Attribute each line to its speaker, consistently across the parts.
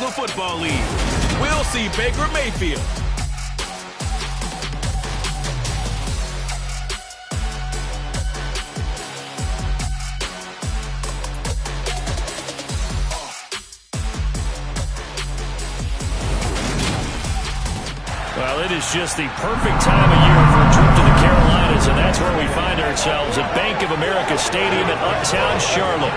Speaker 1: National Football League. We'll see Baker Mayfield.
Speaker 2: Well, it is just the perfect time of year for a trip to the Carolinas, and that's where we find ourselves at Bank of America Stadium in Uptown Charlotte.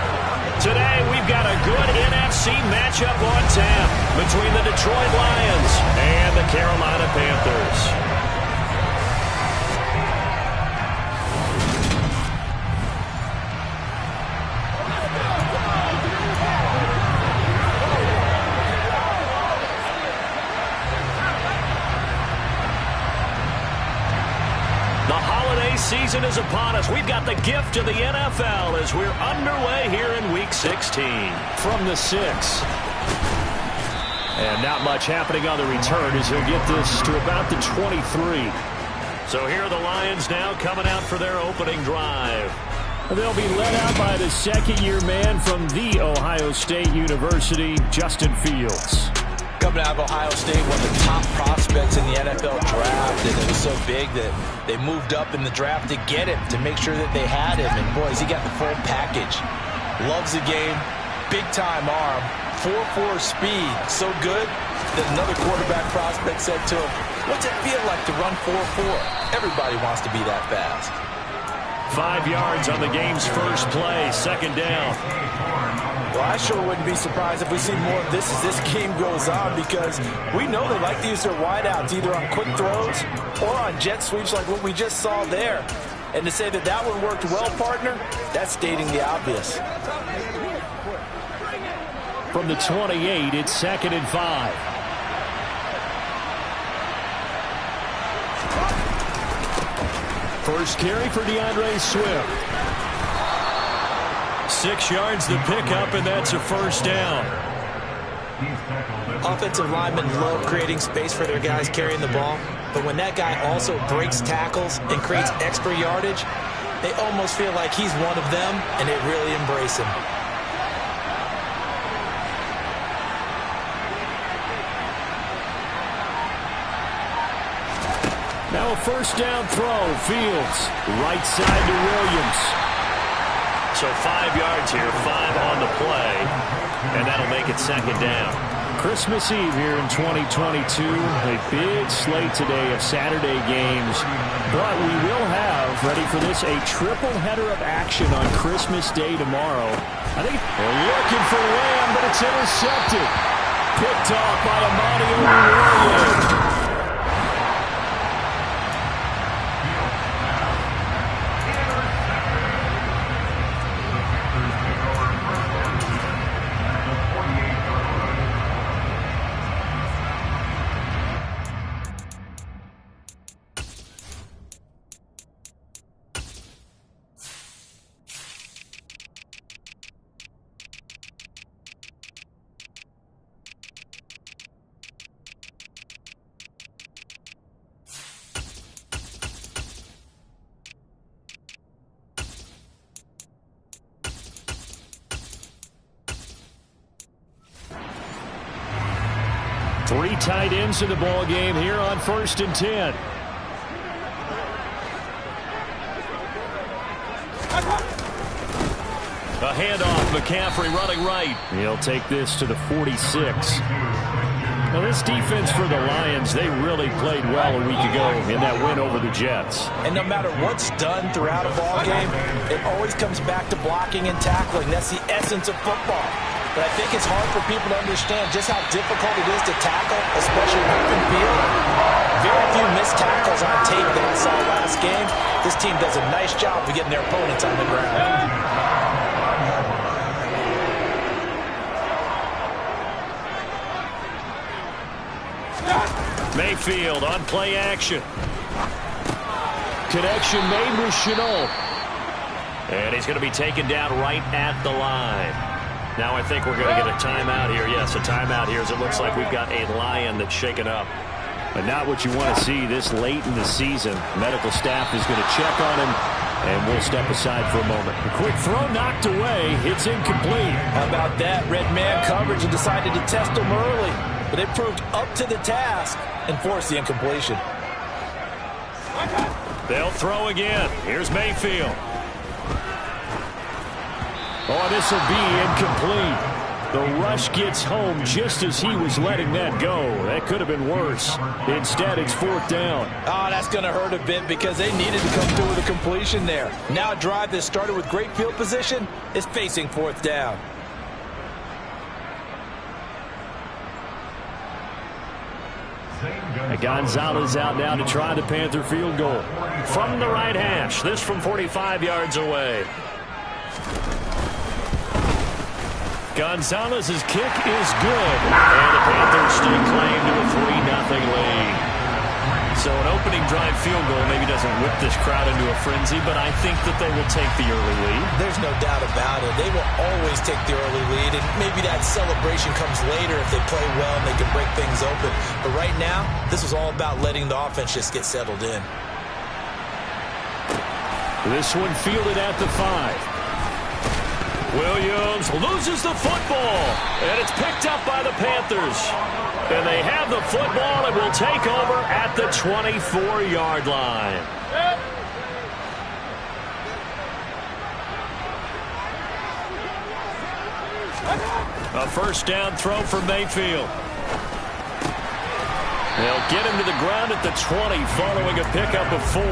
Speaker 2: Today, we've got a good NFC matchup on tap between the Detroit Lions and the Carolina Panthers. Season is upon us. We've got the gift of the NFL as we're underway here in Week 16. From the 6. And not much happening on the return as he'll get this to about the 23. So here are the Lions now coming out for their opening drive. They'll be led out by the second-year man from The Ohio State University, Justin Fields.
Speaker 3: Coming out of Ohio State, one of the top prospects in the NFL draft, and it was so big that they moved up in the draft to get him, to make sure that they had him. And boys, he got the full package. Loves the game, big-time arm, 4.4 speed, so good that another quarterback prospect said to him, "What's it feel like to run 4.4? Everybody wants to be that fast."
Speaker 2: 5 yards on the game's first play, second down.
Speaker 3: Well, I sure wouldn't be surprised if we see more of this as this game goes on, because we know they like to use their wideouts either on quick throws or on jet sweeps like what we just saw there. And to say that that one worked well, partner, that's stating the obvious.
Speaker 2: From the 28, it's 2nd and 5. First carry for DeAndre Swift. 6 yards the pickup, and that's a first down.
Speaker 3: Offensive linemen love creating space for their guys carrying the ball, but when that guy also breaks tackles and creates extra yardage, they almost feel like he's one of them, and they really embrace him.
Speaker 2: Now a first down throw. Fields, right side to Williams. So 5 yards here, 5 on the play, and that'll make it second down. Christmas Eve here in 2022, a big slate today of Saturday games, but we will have, ready for this, a triple header of action on Christmas Day tomorrow. I think they're looking for Lamb, but it's intercepted. Picked off by Amani Oruwariye. Three tight ends in the ball game here on 1st and 10. A handoff, McCaffrey running right. He'll take this to the 46. Now this defense for the Lions, they really played well a week ago in that win over the Jets.
Speaker 3: And no matter what's done throughout a ball game, it always comes back to blocking and tackling. That's the essence of football. But I think it's hard for people to understand just how difficult it is to tackle, especially open field. Very few missed tackles on tape that I saw last game. This team does a nice job of getting their opponents on the ground.
Speaker 2: Mayfield on play action. Connection made with Chenault. And he's going to be taken down right at the line. Now I think we're going to get a timeout here. Yes, a timeout here as it looks like we've got a Lion that's shaken up. But not what you want to see this late in the season. Medical staff is going to check on him And we'll step aside for a moment. A quick throw knocked away. It's incomplete.
Speaker 3: How about that? Red man coverage and decided to test them early. But they proved up to the task and forced the incompletion.
Speaker 2: They'll throw again. Here's Mayfield. Oh, this will be incomplete. The rush gets home just as he was letting that go. That could have been worse. Instead, it's 4th down.
Speaker 3: Oh, that's going to hurt a bit because they needed to come through with a completion there. Now a drive that started with great field position is facing 4th down.
Speaker 2: Gonzalez out now to try the Panther field goal. From the right hash, this from 45 yards away. Gonzalez's kick is good. And the Panthers stake claim to a 3-0 lead. So an opening drive field goal maybe doesn't whip this crowd into a frenzy, but I think that they will take the early lead.
Speaker 3: There's no doubt about it. They will always take the early lead, and maybe that celebration comes later if they play well and they can break things open. But right now, this is all about letting the offense just get settled in.
Speaker 2: This one fielded at the 5. Williams loses the football, and it's picked up by the Panthers. And they have the football and will take over at the 24-yard line. A 1st down throw for Mayfield. They'll get him to the ground at the 20 following a pickup of 4.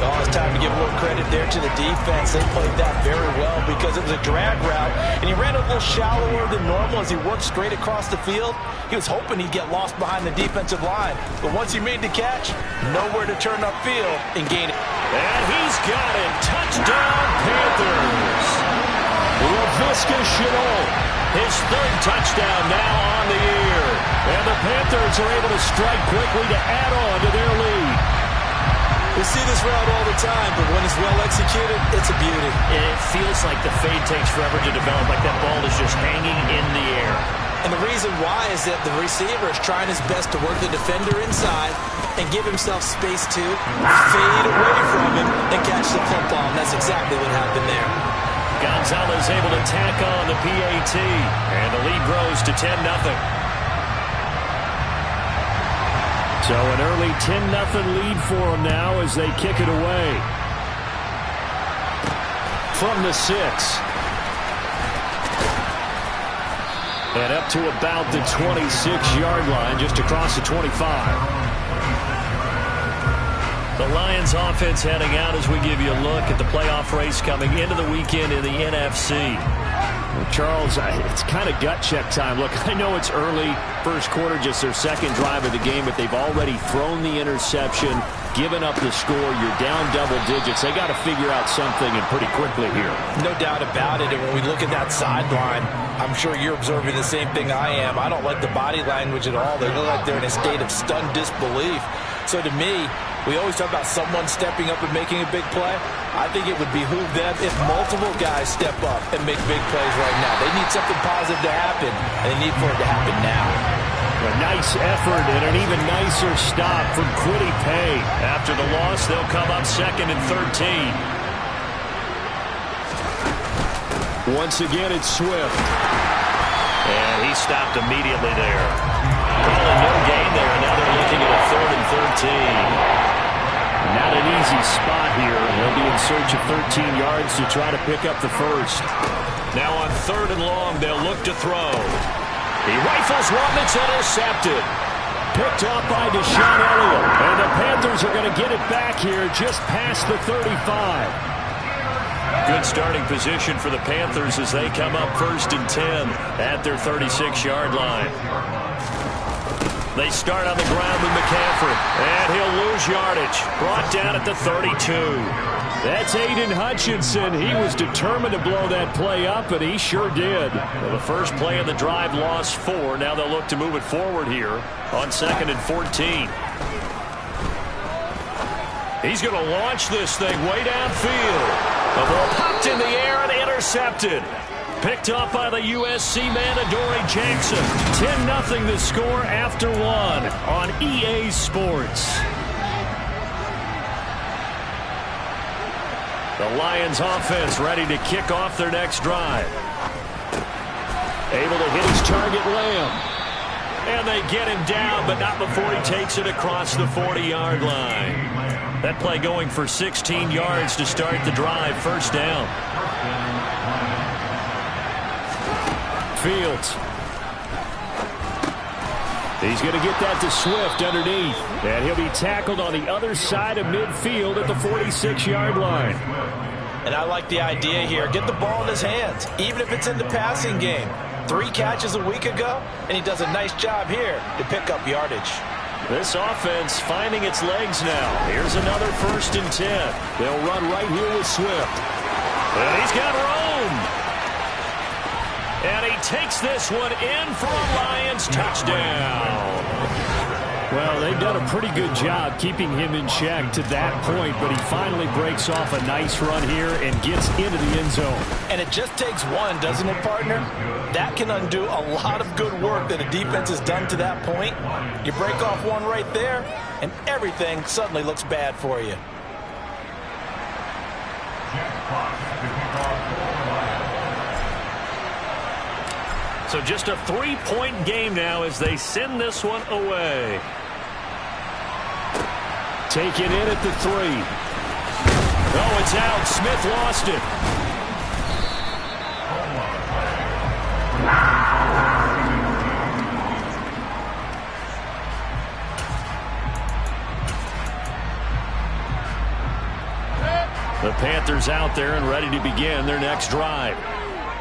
Speaker 3: Oh, it's time to give a little credit there to the defense. They played that very well because it was a drag route, and he ran a little shallower than normal as he worked straight across the field. He was hoping he'd get lost behind the defensive line, but once he made the catch, nowhere to turn upfield and gain it.
Speaker 2: And he's got it. Touchdown, Panthers. Laviska Shenault, his 3rd touchdown now on the year. And the Panthers are able to strike quickly to add on to their lead.
Speaker 3: We see this route all the time, but when it's well executed, it's a beauty.
Speaker 2: It feels like the fade takes forever to develop, like that ball is just hanging in the air.
Speaker 3: And the reason why is that the receiver is trying his best to work the defender inside and give himself space to fade away from him and catch the football, and that's exactly what happened there.
Speaker 2: Gonzalez able to tack on the PAT, and the lead grows to 10-0. So an early 10-0 lead for them now as they kick it away. From the 6. And up to about the 26-yard line, just across the 25. The Lions offense heading out as we give you a look at the playoff race coming into the weekend in the NFC. Well, Charles, it's kind of gut check time. Look, I know it's early, 1st quarter, just their 2nd drive of the game, but they've already thrown the interception, given up the score. You're down double digits. They got to figure out something, and pretty quickly here.
Speaker 3: No doubt about it. And when we look at that sideline, I'm sure you're observing the same thing I am. I don't like the body language at all. They look like they're in a state of stunned disbelief. So to me, we always talk about someone stepping up and making a big play. I think it would behoove them if multiple guys step up and make big plays right now. They need something positive to happen, and they need for it to happen now.
Speaker 2: A nice effort and an even nicer stop from Kwity Paye. After the loss, they'll come up 2nd and 13. Once again, it's Swift. And he stopped immediately there. Calling no gain there, and now they're looking at a 3rd and 13. Not an easy spot here. They'll be in search of 13 yards to try to pick up the 1st. Now on 3rd and long, they'll look to throw. He rifles one that's intercepted. Picked off by Deshaun Elliott. And the Panthers are going to get it back here just past the 35. Good starting position for the Panthers as they come up 1st and 10 at their 36-yard line. They start on the ground with McCaffrey, and he'll lose yardage. Brought down at the 32. That's Aiden Hutchinson. He was determined to blow that play up, and he sure did. Well, the first play of the drive lost 4. Now they'll look to move it forward here on 2nd and 14. He's going to launch this thing way downfield. The ball popped in the air and intercepted. Picked up by the USC man, Adoree Jackson. 10-0 the score after 1 on EA Sports. The Lions offense ready to kick off their next drive. Able to hit his target, Lamb. And they get him down, but not before he takes it across the 40-yard line. That play going for 16 yards to start the drive. First down. Fields. He's going to get that to Swift underneath. And he'll be tackled on the other side of midfield at the 46-yard line.
Speaker 3: And I like the idea here. Get the ball in his hands, even if it's in the passing game. 3 catches a week ago, and he does a nice job here to pick up yardage.
Speaker 2: This offense finding its legs now. Here's another 1st and 10. They'll run right here with Swift. And he's got room. And he takes this one in for a Lions touchdown. Well, they've done a pretty good job keeping him in check to that point, but he finally breaks off a nice run here and gets into the end zone.
Speaker 3: And it just takes one, doesn't it, partner? That can undo a lot of good work that a defense has done to that point. You break off one right there, and everything suddenly looks bad for you.
Speaker 2: So just a 3-point game now as they send this one away. Taken in at the 3. Oh, it's out. Smith lost it. The Panthers out there and ready to begin their next drive.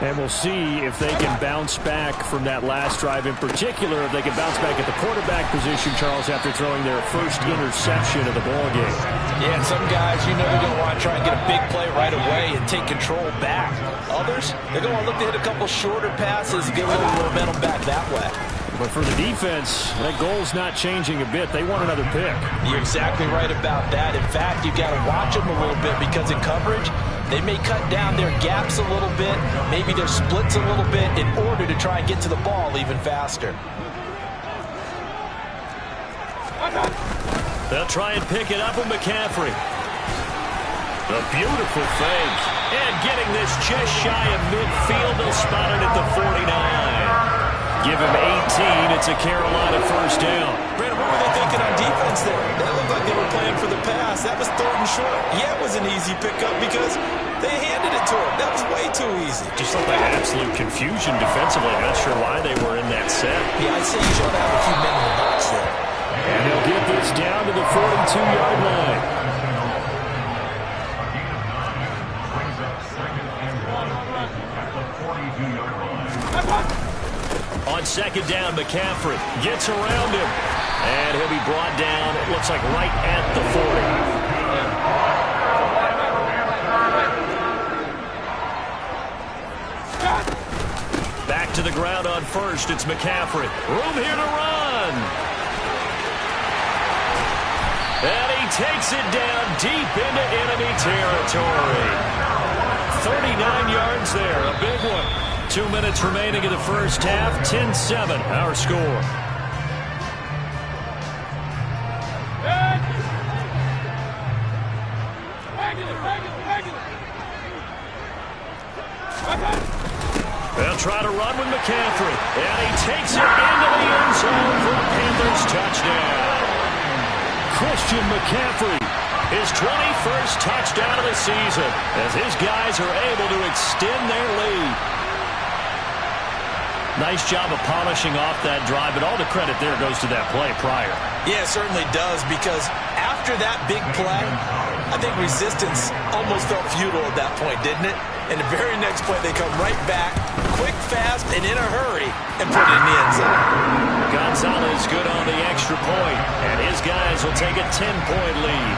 Speaker 2: And we'll see if they can bounce back from that last drive in particular, if they can bounce back at the quarterback position, Charles, after throwing their first interception of the ballgame.
Speaker 3: Yeah, and some guys, you know, they're going to want to try and get a big play right away and take control back. Others, they're going to look to hit a couple shorter passes and get a little momentum back that way.
Speaker 2: But for the defense, that goal's not changing a bit. They want another pick.
Speaker 3: You're exactly right about that. In fact, you've got to watch them a little bit because in coverage, they may cut down their gaps a little bit, maybe their splits a little bit in order to try and get to the ball even faster.
Speaker 2: They'll try and pick it up with McCaffrey. A beautiful fake. And getting this just shy of midfield, they'll spot it at the 49. Give him 18. It's a Carolina first down.
Speaker 3: Brandon, what were they thinking on defense there? That looked like they were playing for the pass. That was 3rd and short. Yeah, it was an easy pickup because they handed it to him. That was way too easy.
Speaker 2: Just looked like absolute confusion defensively. Not sure why they were in that set.
Speaker 3: Yeah, I'd say you should have a few men in the box there.
Speaker 2: And they'll get this down to the 42-yard line. On 2nd down, McCaffrey gets around him. And he'll be brought down, it looks like right at the 40. Back to the ground on 1st. It's McCaffrey. Room here to run. And he takes it down deep into enemy territory. 39 yards there, a big one. 2 minutes remaining in the first half. 10-7, our score. They'll try to run with McCaffrey. And he takes it into the end zone for a Panthers touchdown. Christian McCaffrey, his 21st touchdown of the season, as his guys are able to extend their lead. Nice job of polishing off that drive, but all the credit there goes to that play prior.
Speaker 3: Yeah, it certainly does, because after that big play, I think resistance almost felt futile at that point, didn't it? And the very next play, they come right back, quick, fast, and in a hurry, and put it in the end zone.
Speaker 2: Gonzalez good on the extra point, and his guys will take a 10-point lead.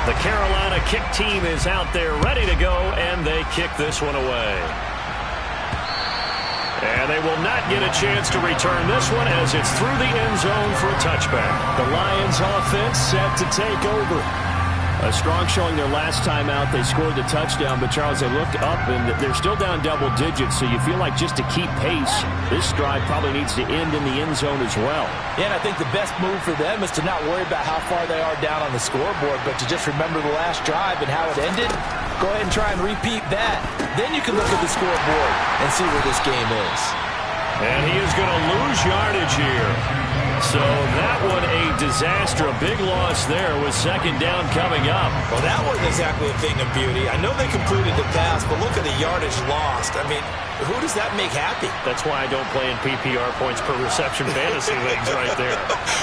Speaker 2: The Carolina kick team is out there ready to go, and they kick this one away. And they will not get a chance to return this one as it's through the end zone for a touchback. The Lions offense set to take over. A strong showing their last time out. They scored the touchdown, but Charles, they looked up and they're still down double digits, so you feel like just to keep pace, this drive probably needs to end in the end zone as well.
Speaker 3: Yeah, and I think the best move for them is to not worry about how far they are down on the scoreboard, but to just remember the last drive and how it ended. Go ahead and try and repeat that. Then you can look at the scoreboard and see where this game is.
Speaker 2: And he is going to lose yardage here. So that one a disaster, a big loss there with second down coming up.
Speaker 3: Well, that wasn't exactly a thing of beauty. I know they completed the pass, but look at the yardage lost. I mean, who does that make happy?
Speaker 2: That's why I don't play in PPR points per reception fantasy leagues right there.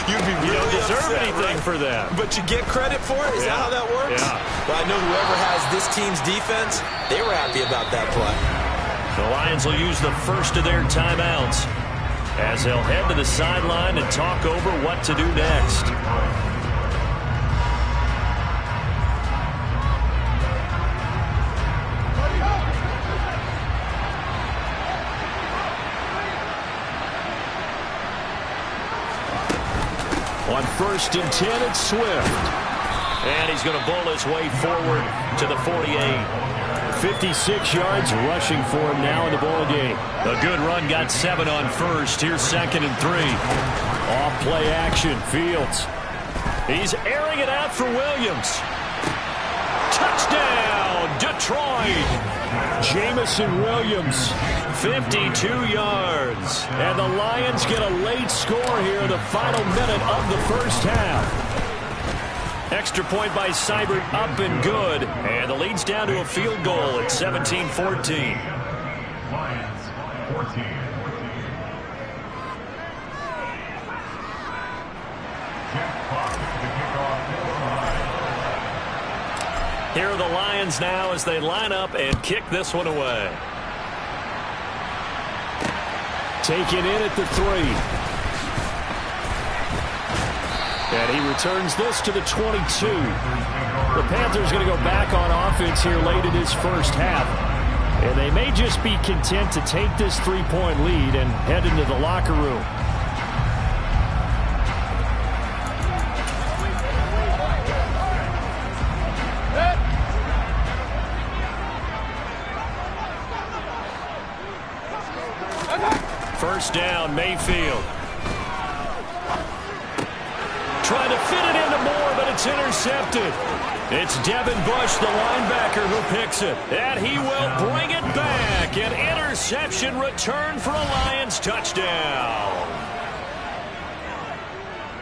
Speaker 3: You'd be really
Speaker 2: You don't deserve
Speaker 3: upset,
Speaker 2: anything
Speaker 3: right?
Speaker 2: for that.
Speaker 3: But you get credit for it? Is that how that works?
Speaker 2: Yeah.
Speaker 3: Well, I know whoever has this team's defense, they were happy about that play.
Speaker 2: The Lions will use the first of their timeouts as they'll head to the sideline and talk over what to do next. On 1st and 10, it's Swift. And he's going to bowl his way forward to the 48. 56 yards rushing for him now in the ball game. A good run, got 7 on first. Here's 2nd and 3. Off play action, Fields. He's airing it out for Williams. Touchdown, Detroit. Jamison Williams, 52 yards. And the Lions get a late score here in the final minute of the first half. Extra point by Seibert, up and good. And the lead's down to a field goal at 17-14.
Speaker 4: Lions, 14.
Speaker 2: Here are the Lions now as they line up and kick this one away. Taken in at the 3. And he returns this to the 22. The Panthers going to go back on offense here late in this first half. And they may just be content to take this 3-point lead and head into the locker room. First down, Mayfield. Trying to fit it into Moore, but it's intercepted. It's Devin Bush, the linebacker, who picks it. And he will bring it back. An interception return for a Lions touchdown.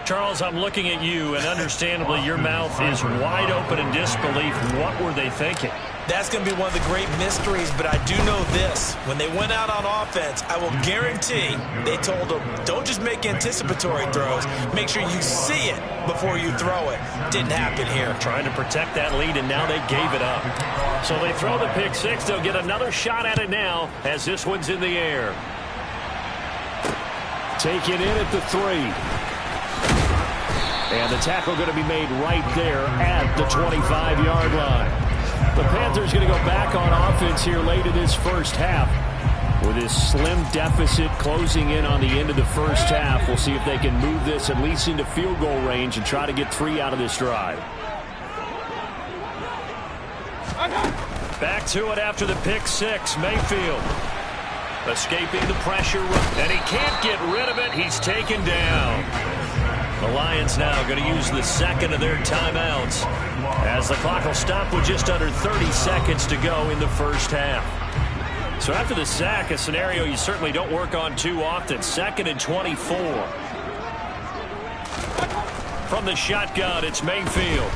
Speaker 2: Charles, I'm looking at you, and understandably your mouth is wide open in disbelief. What were they thinking?
Speaker 3: That's going to be one of the great mysteries, but I do know this. When they went out on offense, I will guarantee they told them, don't just make anticipatory throws. Make sure you see it before you throw it. Didn't happen here.
Speaker 2: Trying to protect that lead, and now they gave it up. So they throw the pick six. They'll get another shot at it now as this one's in the air. Taken in at the 3. And the tackle going to be made right there at the 25-yard line. The Panthers going to go back on offense here late in this first half. With this slim deficit closing in on the end of the first half, we'll see if they can move this at least into field goal range and try to get 3 out of this drive. Back to it after the pick six. Mayfield escaping the pressure, and he can't get rid of it. He's taken down. The Lions now going to use the second of their timeouts as the clock will stop with just under 30 seconds to go in the first half. So after the sack, a scenario you certainly don't work on too often. 2nd and 24. From the shotgun, it's Mayfield.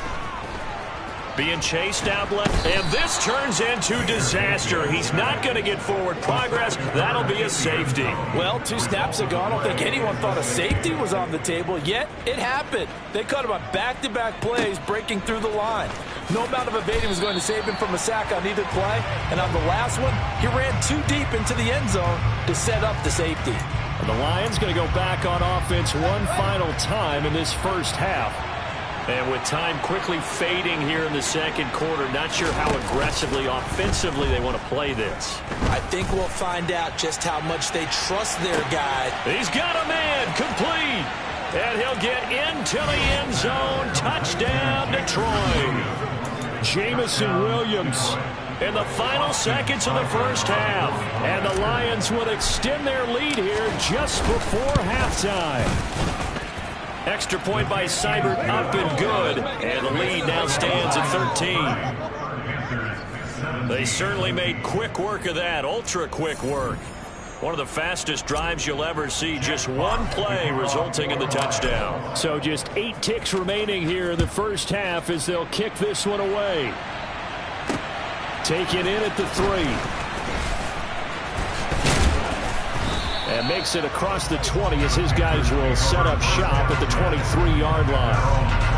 Speaker 2: Being chased out left, and this turns into disaster. He's not going to get forward progress. That'll be a safety.
Speaker 3: Well, 2 snaps ago, I don't think anyone thought a safety was on the table, yet it happened. They caught him on back-to-back plays, breaking through the line. No amount of evading was going to save him from a sack on either play, and on the last one, he ran too deep into the end zone to set up the safety.
Speaker 2: And the Lions going to go back on offense one final time in this first half. And with time quickly fading here in the second quarter, not sure how aggressively, offensively they want to play this.
Speaker 3: I think we'll find out just how much they trust their guy.
Speaker 2: He's got a man, complete. And he'll get into the end zone. Touchdown, Detroit.
Speaker 4: Jamison Williams
Speaker 2: In the final seconds of the first half.
Speaker 4: And the Lions would extend their lead here just before halftime.
Speaker 2: Extra point by Seibert up and good. And the lead now stands at 13. They certainly made quick work of that. Ultra quick work. One of the fastest drives you'll ever see. Just one play resulting in the touchdown.
Speaker 4: So just 8 ticks remaining here in the first half as they'll kick this one away. Taken in at the 3. And makes it across the 20 as his guys will set up shop at the 23-yard line.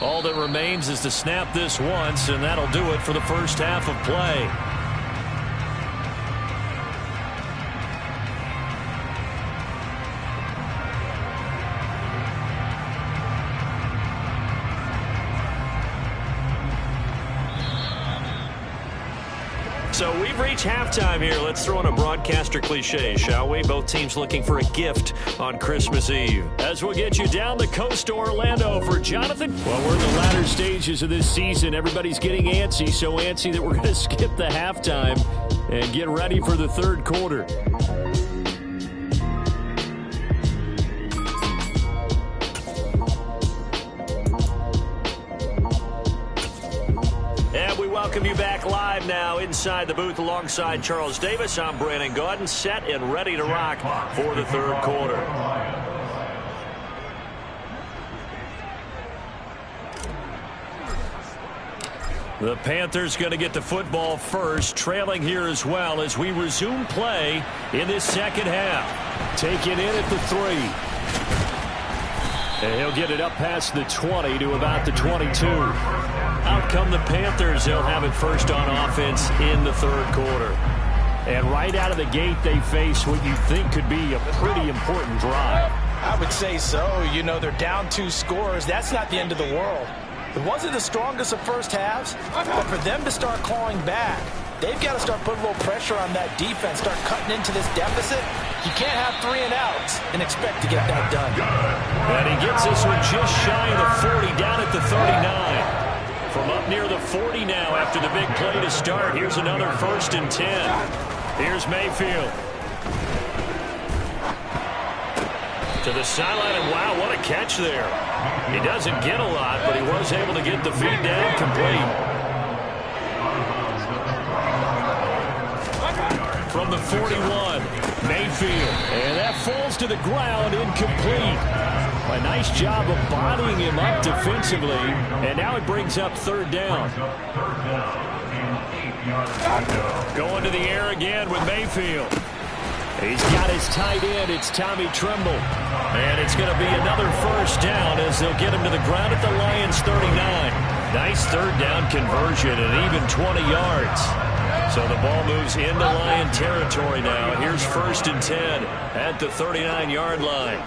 Speaker 2: All that remains is to snap this once, and that'll do it for the first half of play. So we've reached halftime here. Let's throw in a broadcaster cliche, shall we? Both teams looking for a gift on Christmas Eve.
Speaker 4: As we'll get you down the coast to Orlando for Jonathan. Well, we're in the latter stages of this season. Everybody's getting antsy, so antsy that we're going to skip the halftime and get ready for the third quarter.
Speaker 2: Welcome you back live now inside the booth alongside Charles Davis. I'm Brandon Gaudin, set and ready to rock for the third quarter. The Panthers going to get the football first, trailing here as well as we resume play in this second half.
Speaker 4: Taken in at the 3. And he'll get it up past the 20 to about the 22.
Speaker 2: Out come the Panthers. They'll have it first on offense in the third quarter.
Speaker 4: And right out of the gate, they face what you think could be a pretty important drive.
Speaker 3: I would say so. You know, they're down 2 scores. That's not the end of the world. It wasn't the strongest of first halves, but for them to start clawing back, they've got to start putting a little pressure on that defense, start cutting into this deficit. You can't have 3 and outs and expect to get that done.
Speaker 2: And he gets this one just shy of the 40, down at the 39. From up near the 40 now after the big play to start. Here's another 1st and 10. Here's Mayfield. To the sideline, and wow, what a catch there. He doesn't get a lot, but he was able to get the feed down complete. From the 41, Mayfield.
Speaker 4: And that falls to the ground, incomplete. A nice job of bodying him up defensively, and now it brings up 3rd down.
Speaker 2: Going to the air again with Mayfield.
Speaker 4: He's got his tight end. It's Tommy Tremble.
Speaker 2: And it's going to be another 1st down as they'll get him to the ground at the Lions 39. Nice 3rd down conversion and even 20 yards. So the ball moves into Lion territory now. Here's 1st and 10 at the 39-yard line.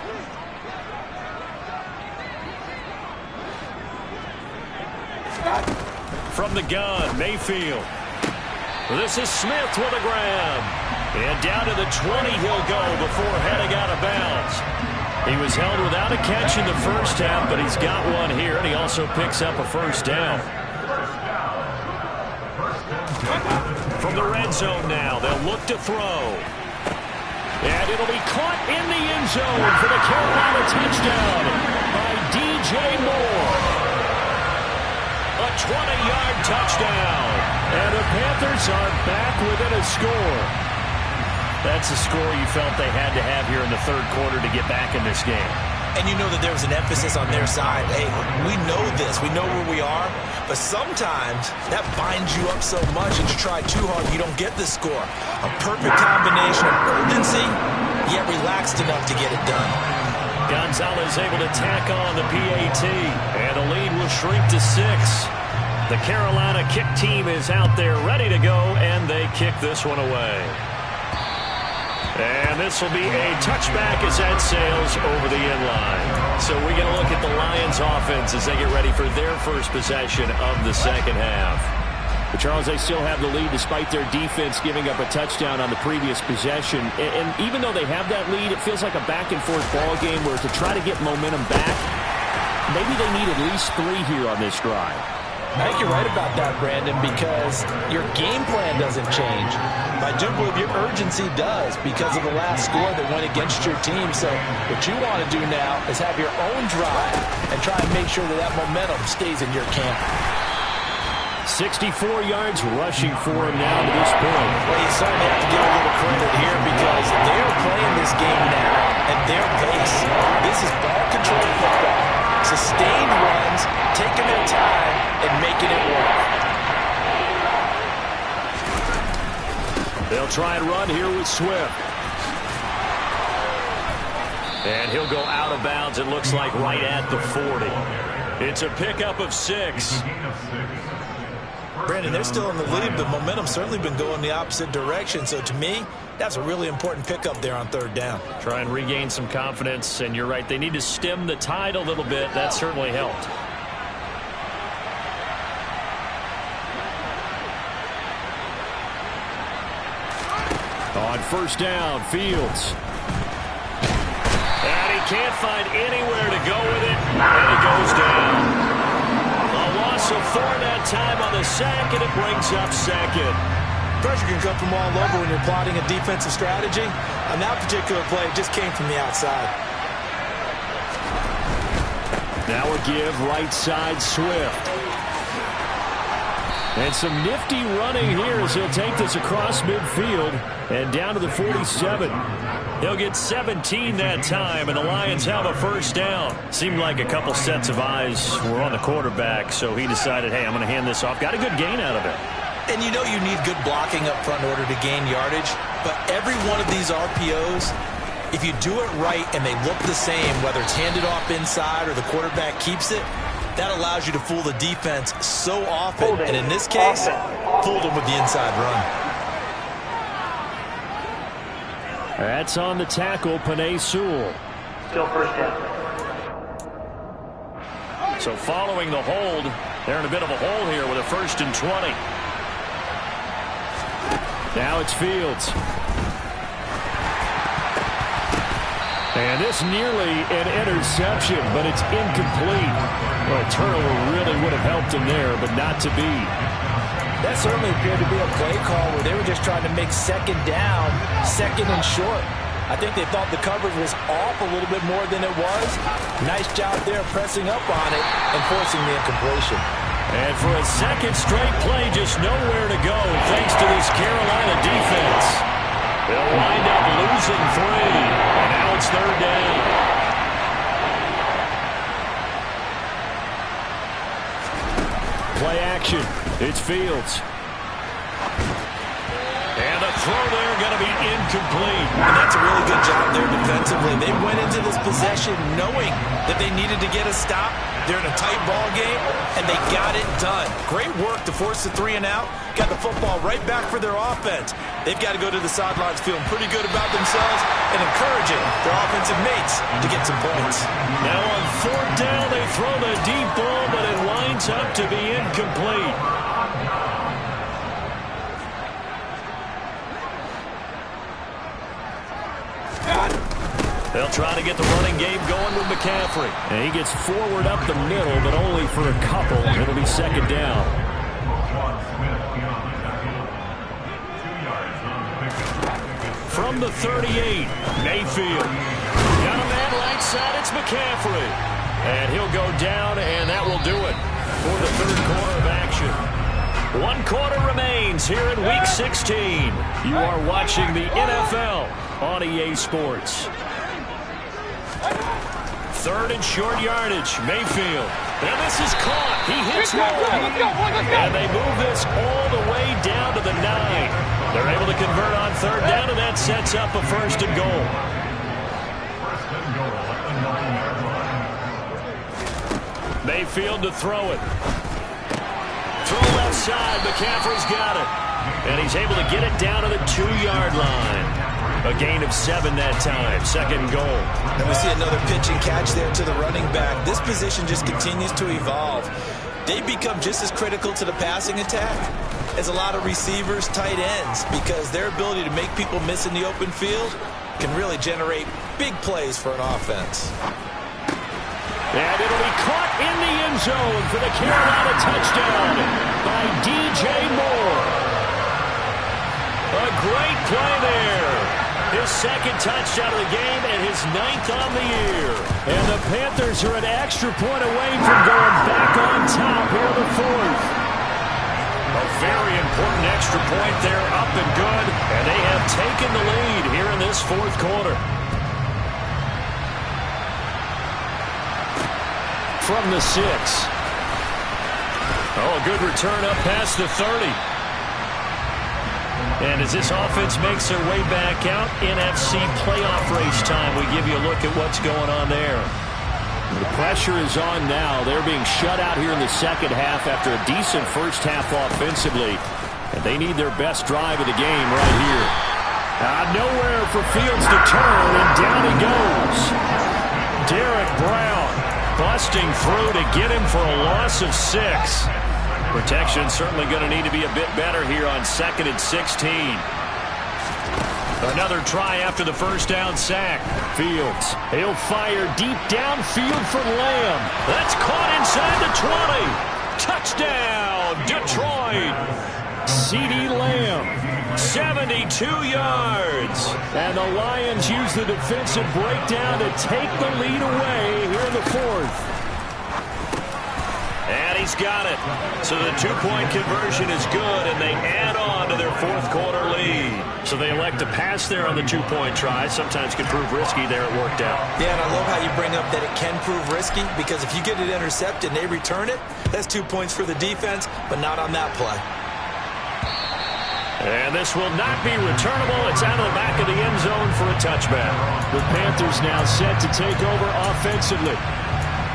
Speaker 2: From the gun, Mayfield. This is Smith with a grab. And down to the 20 he'll go before heading out of bounds. He was held without a catch in the first half, but he's got one here, and he also picks up a 1st down. From the red zone now, they'll look to throw.
Speaker 4: And it'll be caught in the end zone for the Carolina touchdown by DJ Moore.
Speaker 2: A 20-yard touchdown.
Speaker 4: And the Panthers are back within a score.
Speaker 2: That's a score you felt they had to have here in the third quarter to get back in this game.
Speaker 3: And you know that there was an emphasis on their side. Hey, we know this. We know where we are. But sometimes that binds you up so much and you try too hard, you don't get the score. A perfect combination of urgency, yet relaxed enough to get it done.
Speaker 2: Gonzalez able to tack on the PAT. And the lead will shrink to 6.
Speaker 4: The Carolina kick team is out there ready to go, and they kick this one away. And this will be a touchback as that sails over the end line. So we're going to look at the Lions offense as they get ready for their first possession of the second half. But Charles, they still have the lead despite their defense giving up a touchdown on the previous possession. And even though they have that lead, it feels like a back-and-forth ball game where to try to get momentum back, maybe they need at least 3 here on this drive.
Speaker 3: I think you're right about that, Brandon, because your game plan doesn't change. But I do believe your urgency does because of the last score that went against your team. So what you want to do now is have your own drive and try and make sure that that momentum stays in your camp.
Speaker 4: 64 yards rushing for him now to this point.
Speaker 3: Well, you certainly have to give a little credit here because they're playing this game now at their pace. This is ball control football. Sustained runs, taking their time, and making it work.
Speaker 4: They'll try and run here with Swift. And he'll go out of bounds, it looks like, right at the 40. It's a pickup of 6.
Speaker 3: Brandon, they're still in the lead, but momentum's certainly been going the opposite direction. So to me, that's a really important pickup there on 3rd down.
Speaker 4: Try and regain some confidence, and you're right, they need to stem the tide a little bit. That certainly helped. On 1st down, Fields. And he can't find anywhere to go with it, and he goes down. A loss of 4 that time on the sack, and it brings up 2nd.
Speaker 3: Pressure can come from all over when you're plotting a defensive strategy. On that particular play, it just came from the outside.
Speaker 4: Now a give right side Swift. And some nifty running here as he'll take this across midfield and down to the 47. He'll get 17 that time, and the Lions have a 1st down. Seemed like a couple sets of eyes were on the quarterback, so he decided, hey, I'm going to hand this off. Got a good gain out of it.
Speaker 3: And you know you need good blocking up front in order to gain yardage, but every one of these RPOs, if you do it right and they look the same, whether it's handed off inside or the quarterback keeps it, that allows you to fool the defense so often. And in this case, fooled them with the inside run.
Speaker 4: That's on the tackle, Penei Sewell.
Speaker 5: Still 1st down.
Speaker 4: So following the hold, they're in a bit of a hole here with a 1st and 20. Now it's Fields. And this nearly an interception, but it's incomplete. Well, a turnover really would have helped him there, but not to be.
Speaker 3: That certainly appeared to be a play call where they were just trying to make 2nd down, 2nd and short. I think they thought the coverage was off a little bit more than it was. Nice job there pressing up on it and forcing the incompletion.
Speaker 4: And for a 2nd straight play, just nowhere to go thanks to this Carolina defense. They'll wind up losing 3, and now it's 3rd down. Play action. It's Fields. And the throw there going to be incomplete.
Speaker 3: And that's a really good job there defensively. They went into this possession knowing that they needed to get a stop. They're in a tight ball game, and they got it done. Great work to force the 3 and out. Got the football right back for their offense. They've got to go to the sidelines feeling pretty good about themselves and encouraging their offensive mates to get some points.
Speaker 4: Now on 4th down, they throw the deep ball, but it winds up to be incomplete. They'll try to get the running game going with McCaffrey. And he gets forward up the middle, but only for a couple. It'll be 2nd down. From the 38, Mayfield. Got a man right side, it's McCaffrey. And he'll go down, and that will do it for the 3rd quarter of action. 1 quarter remains here in Week 16. You are watching the NFL on EA Sports. 3rd and short yardage, Mayfield. And this is caught. He hits one. And they move this all the way down to the 9. They're able to convert on 3rd down, and that sets up a 1st and goal. Mayfield to throw it. throw left side. McCaffrey's got it. And he's able to get it down to the 2-yard line. A gain of 7 that time. Second goal.
Speaker 3: And we see another pitch and catch there to the running back. This position just continues to evolve. They become just as critical to the passing attack as a lot of receivers, tight ends, because their ability to make people miss in the open field can really generate big plays for an offense.
Speaker 4: And it'll be caught in the end zone for the Carolina touchdown by DJ Moore. A great play there. His second touchdown of the game and his 9th on the year. And the Panthers are an extra point away from going back on top here in the 4th. A very important extra point there, up and good. And they have taken the lead here in this 4th quarter. From the 6. Oh, a good return up past the 30. And as this offense makes their way back out, NFC playoff race time, we give you a look at what's going on there. The pressure is on now. They're being shut out here in the second half after a decent first half offensively. And they need their best drive of the game right here. Nowhere for Fields to turn, and down he goes. Derek Brown busting through to get him for a loss of 6. Protection certainly going to need to be a bit better here on 2nd and 16. Another try after the first down sack. Fields, he'll fire deep downfield for Lamb. That's caught inside the 20. Touchdown, Detroit. CeeDee Lamb, 72 yards. And the Lions use the defensive breakdown to take the lead away here in the 4th. And he's got it. So the 2-point conversion is good, and they add on to their 4th quarter lead. So they elect to pass there on the 2-point try. Sometimes can prove risky there. It worked out.
Speaker 3: Yeah, and I love how you bring up that it can prove risky, because if you get it intercepted and they return it, that's 2 points for the defense, but not on that play.
Speaker 4: And this will not be returnable. It's out of the back of the end zone for a touchback. The Panthers now set to take over offensively.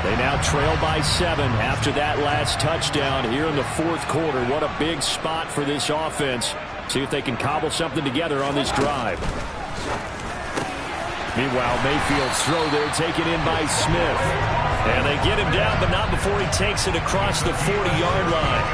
Speaker 4: They now trail by 7 after that last touchdown here in the 4th quarter. What a big spot for this offense. See if they can cobble something together on this drive. Meanwhile, Mayfield's throw there taken in by Smith. And they get him down, but not before he takes it across the 40-yard line.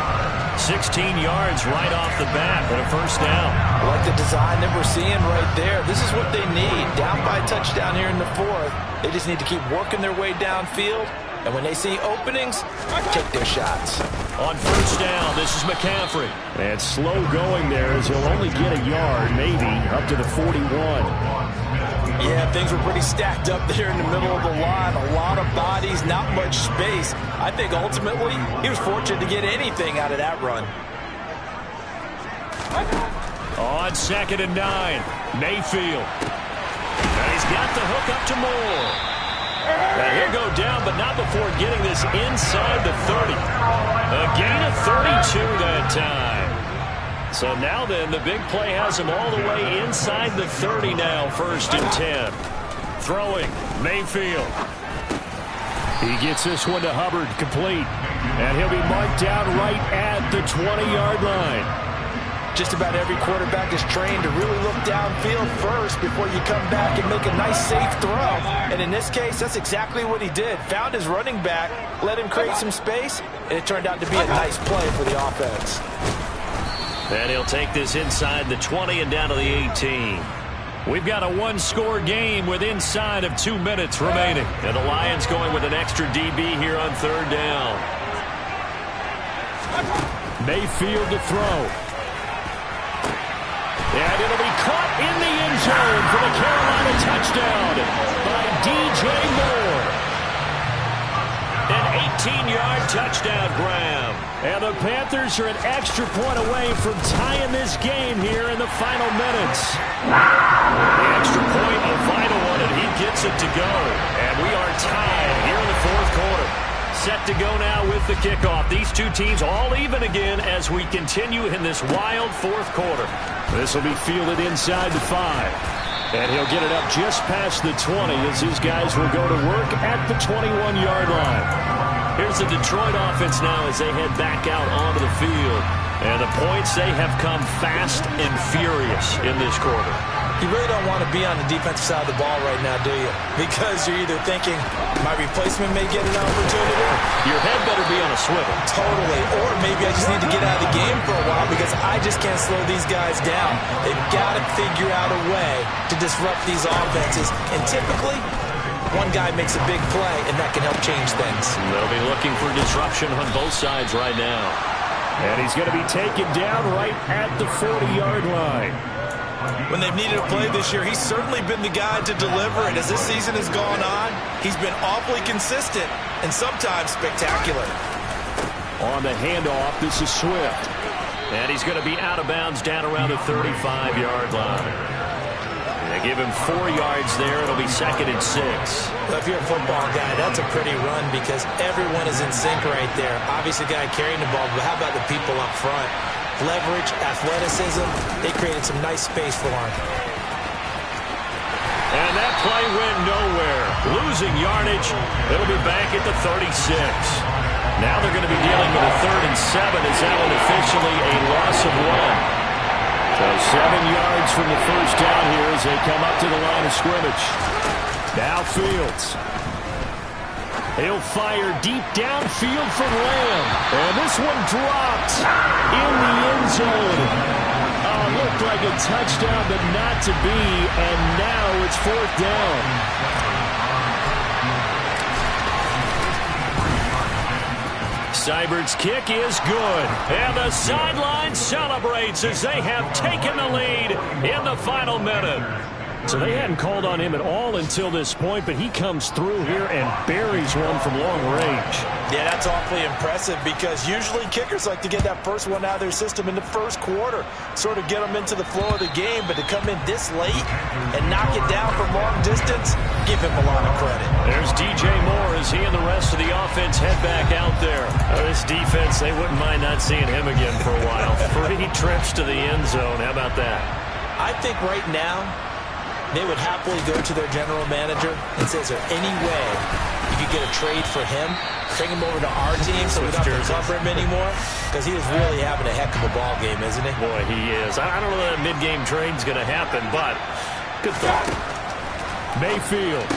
Speaker 4: 16 yards right off the bat and a first down.
Speaker 3: I like the design that we're seeing right there. This is what they need. Down by a touchdown here in the 4th. They just need to keep working their way downfield. And when they see openings, take their shots.
Speaker 4: On first down, this is McCaffrey. And slow going there as he'll only get a yard, maybe, up to the 41.
Speaker 3: Yeah, things were pretty stacked up there in the middle of the line. A lot of bodies, not much space. I think ultimately he was fortunate to get anything out of that run.
Speaker 4: On 2nd and 9, Mayfield. And he's got the hook up to Moore. And he'll go down, but not before getting this inside the 30. A gain of 32 that time. So now then, the big play has him all the way inside the 30 now, 1st and 10. Throwing, Mayfield. He gets this one to Hubbard, complete. And he'll be marked down right at the 20-yard line.
Speaker 3: Just about every quarterback is trained to really look downfield first before you come back and make a nice, safe throw. And in this case, that's exactly what he did. Found his running back, let him create some space, and it turned out to be a nice play for the offense.
Speaker 4: And he'll take this inside the 20 and down to the 18. We've got a 1-score game with inside of 2 minutes remaining. And the Lions going with an extra DB here on 3rd down. Mayfield to throw. And it'll be caught in the end zone for the Carolina touchdown by DJ Moore. An 18-yard touchdown grab. And the Panthers are an extra point away from tying this game here in the final minutes. The extra point, a vital one, and he gets it to go. And we are tied here in the 4th quarter. Set to go now with the kickoff. These two teams all even again as we continue in this wild 4th quarter. This will be fielded inside the 5. And he'll get it up just past the 20 as his guys will go to work at the 21-yard line. Here's the Detroit offense now as they head back out onto the field. And the points, they have come fast and furious in this quarter.
Speaker 3: You really don't want to be on the defensive side of the ball right now, do you? Because you're either thinking, my replacement may get an opportunity.
Speaker 4: Your head better be on a swivel.
Speaker 3: Totally. Or maybe I just need to get out of the game for a while because I just can't slow these guys down. They've got to figure out a way to disrupt these offenses. And typically, one guy makes a big play, and that can help change things.
Speaker 4: They'll be looking for disruption on both sides right now. And he's going to be taken down right at the 40-yard line.
Speaker 1: When they've needed a play this year, he's certainly been the guy to deliver. And as this season has gone on, he's been awfully consistent and sometimes spectacular.
Speaker 4: On the handoff, this is Swift. And he's going to be out of bounds down around the 35-yard line. They give him 4 yards there. It'll be 2nd and 6.
Speaker 3: Well, if you're a football guy, that's a pretty run because everyone is in sync right there. Obviously, the guy carrying the ball, but how about the people up front? Leverage, athleticism, they created some nice space for him.
Speaker 4: And that play went nowhere. Losing yardage. It'll be back at the 36. Now they're going to be dealing with a 3rd and 7 as that one officially a loss of 1. So 7 yards from the first down here as they come up to the line of scrimmage. Now Fields. He'll fire deep downfield from Lamb. And this one dropped in the end zone. Looked like a touchdown, but not to be. And now it's 4th down. Seibert's kick is good. And the sideline celebrates as they have taken the lead in the final minute. So they hadn't called on him at all until this point, but he comes through here and buries one from long range.
Speaker 3: Yeah, that's awfully impressive because usually kickers like to get that first one out of their system in the first quarter, sort of get them into the flow of the game, but to come in this late and knock it down from long distance, give him a lot of credit.
Speaker 4: There's DJ Moore as he and the rest of the offense head back out there. This defense, they wouldn't mind not seeing him again for a while. 3 trips to the end zone. How about that?
Speaker 3: I think right now, they would happily go to their general manager and say, is there any way you could get a trade for him, bring him over to our team so we don't have to cover him anymore? Because he is really having a heck of a ball game, isn't he?
Speaker 4: Boy, he is. I don't know that mid-game trade's going to happen, but good thought. Mayfield.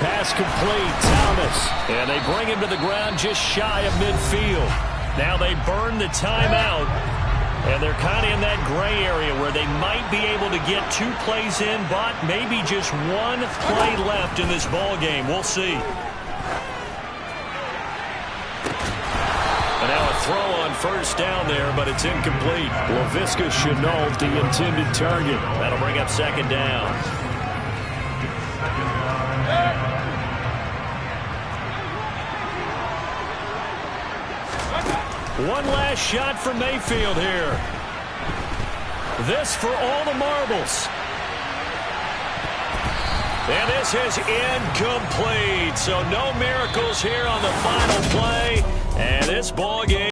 Speaker 4: Pass complete. Thomas. And they bring him to the ground just shy of midfield. Now they burn the timeout. And they're kind of in that gray area where they might be able to get 2 plays in, but maybe just 1 play left in this ball game. We'll see. And now a throw on first down there, but it's incomplete. Laviska Shenault, the intended target. That'll bring up 2nd down. One last shot for Mayfield here. This for all the marbles. And this is incomplete. So no miracles here on the final play. And this ball game